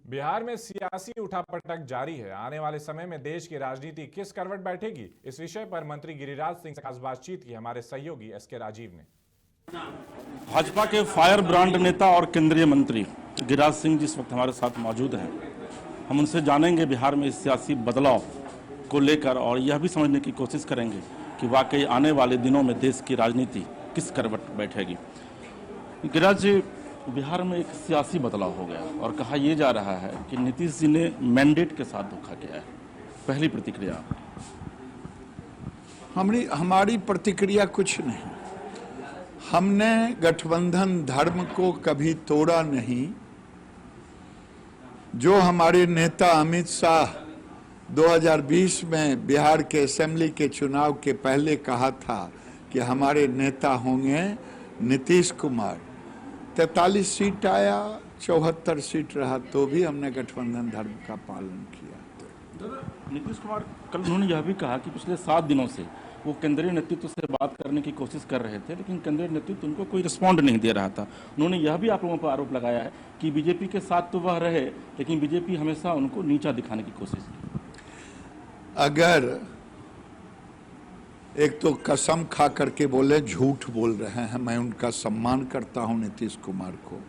बिहार में सियासी उठापटक जारी है। आने वाले समय में देश की राजनीति किस करवट बैठेगी, इस विषय पर मंत्री गिरिराज सिंह से खास बातचीत की हमारे सहयोगी एसके राजीव ने। भाजपा के फायर ब्रांड नेता और केंद्रीय मंत्री गिरिराज सिंह जिस वक्त हमारे साथ मौजूद हैं, हम उनसे जानेंगे बिहार में इस सियासी बदलाव को लेकर और यह भी समझने की कोशिश करेंगे कि वाकई आने वाले दिनों में देश की राजनीति किस करवट बैठेगी। गिरिराज जी, बिहार में एक सियासी बदलाव हो गया और कहा यह जा रहा है कि नीतीश जी ने मैंडेट के साथ धोखा किया है। पहली प्रतिक्रिया। हमारी प्रतिक्रिया कुछ नहीं। हमने गठबंधन धर्म को कभी तोड़ा नहीं। जो हमारे नेता अमित शाह 2020 में बिहार के असेंबली के चुनाव के पहले कहा था कि हमारे नेता होंगे नीतीश कुमार, 43 सीट आया, 74 सीट रहा, तो भी हमने गठबंधन धर्म का पालन किया। नीतीश कुमार कल उन्होंने यह भी कहा कि पिछले 7 दिनों से वो केंद्रीय नेतृत्व से बात करने की कोशिश कर रहे थे, लेकिन केंद्रीय नेतृत्व उनको कोई रिस्पॉन्ड नहीं दे रहा था। उन्होंने यह भी आप लोगों पर आरोप लगाया है कि बीजेपी के साथ तो वह रहे, लेकिन बीजेपी हमेशा उनको नीचा दिखाने की कोशिश की। अगर एक तो कसम खा करके बोले झूठ बोल रहे हैं, मैं उनका सम्मान करता हूं नीतीश कुमार को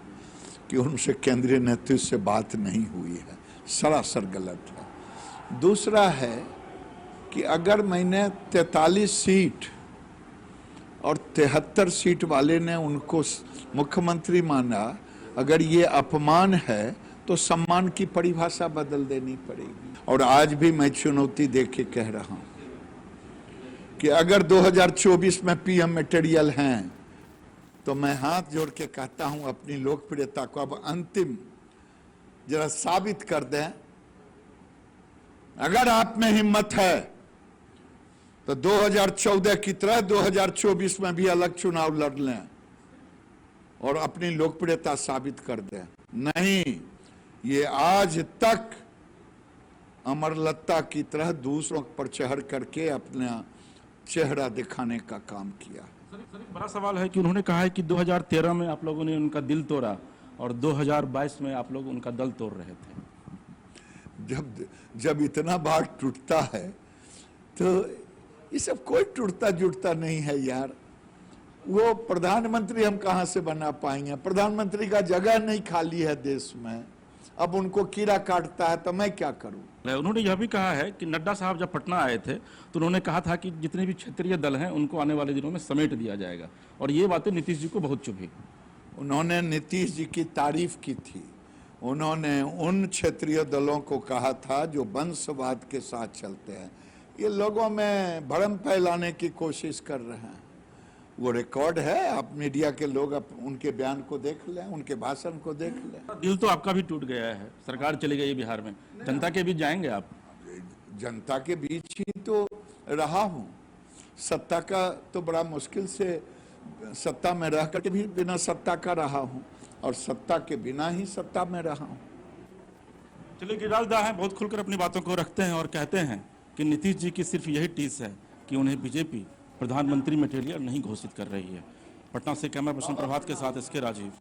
कि उनसे केंद्रीय नेतृत्व से बात नहीं हुई है, सरासर गलत है। दूसरा है कि अगर मैंने 43 सीट और 73 सीट वाले ने उनको मुख्यमंत्री माना, अगर ये अपमान है तो सम्मान की परिभाषा बदल देनी पड़ेगी। और आज भी मैं चुनौती दे के कह रहा हूं कि अगर 2024 में पीएम मटेरियल हैं तो मैं हाथ जोड़ के कहता हूं अपनी लोकप्रियता को अब अंतिम जरा साबित कर दें। अगर आप में हिम्मत है तो 2014 की तरह 2024 में भी अलग चुनाव लड़ लें और अपनी लोकप्रियता साबित कर दें। नहीं, ये आज तक अमरलता की तरह दूसरों पर चढ़ करके अपना चेहरा दिखाने का काम किया। सर, एक बड़ा सवाल है कि उन्होंने कहा है कि 2013 में आप लोगों ने उनका दिल तोड़ा और 2022 में आप लोग उनका दल तोड़ रहे थे। जब इतना बार टूटता है तो ये सब कोई टूटता जुटता नहीं है यार। वो प्रधानमंत्री हम कहां से बना पाएंगे? प्रधानमंत्री का जगह नहीं खाली है देश में। अब उनको कीड़ा काटता है तो मैं क्या करूं? उन्होंने यह भी कहा है कि नड्डा साहब जब पटना आए थे तो उन्होंने कहा था कि जितने भी क्षेत्रीय दल हैं उनको आने वाले दिनों में समेट दिया जाएगा, और ये बातें नीतीश जी को बहुत चुभी। उन्होंने नीतीश जी की तारीफ की थी। उन्होंने उन क्षेत्रीय दलों को कहा था जो वंशवाद के साथ चलते हैं। ये लोगों में भ्रम फैलाने की कोशिश कर रहे हैं। वो रिकॉर्ड है, आप मीडिया के लोग उनके बयान को देख लें, उनके भाषण को देख लें। दिल तो आपका भी टूट गया है, सरकार चली गई बिहार में, जनता के बीच जाएंगे आप? जनता के बीच ही तो रहा हूं। सत्ता का तो बड़ा मुश्किल से सत्ता में रह करके भी बिना सत्ता का रहा हूं और सत्ता के बिना ही सत्ता में रहा हूं। चलिए, गिरिराज दा हैं, बहुत खुलकर अपनी बातों को रखते हैं और कहते हैं कि नीतीश जी की सिर्फ यही टीस है कि उन्हें बीजेपी प्रधानमंत्री मटेरियल नहीं घोषित कर रही है। पटना से कैमरा पर्सन प्रभात के साथ एसके राजीव।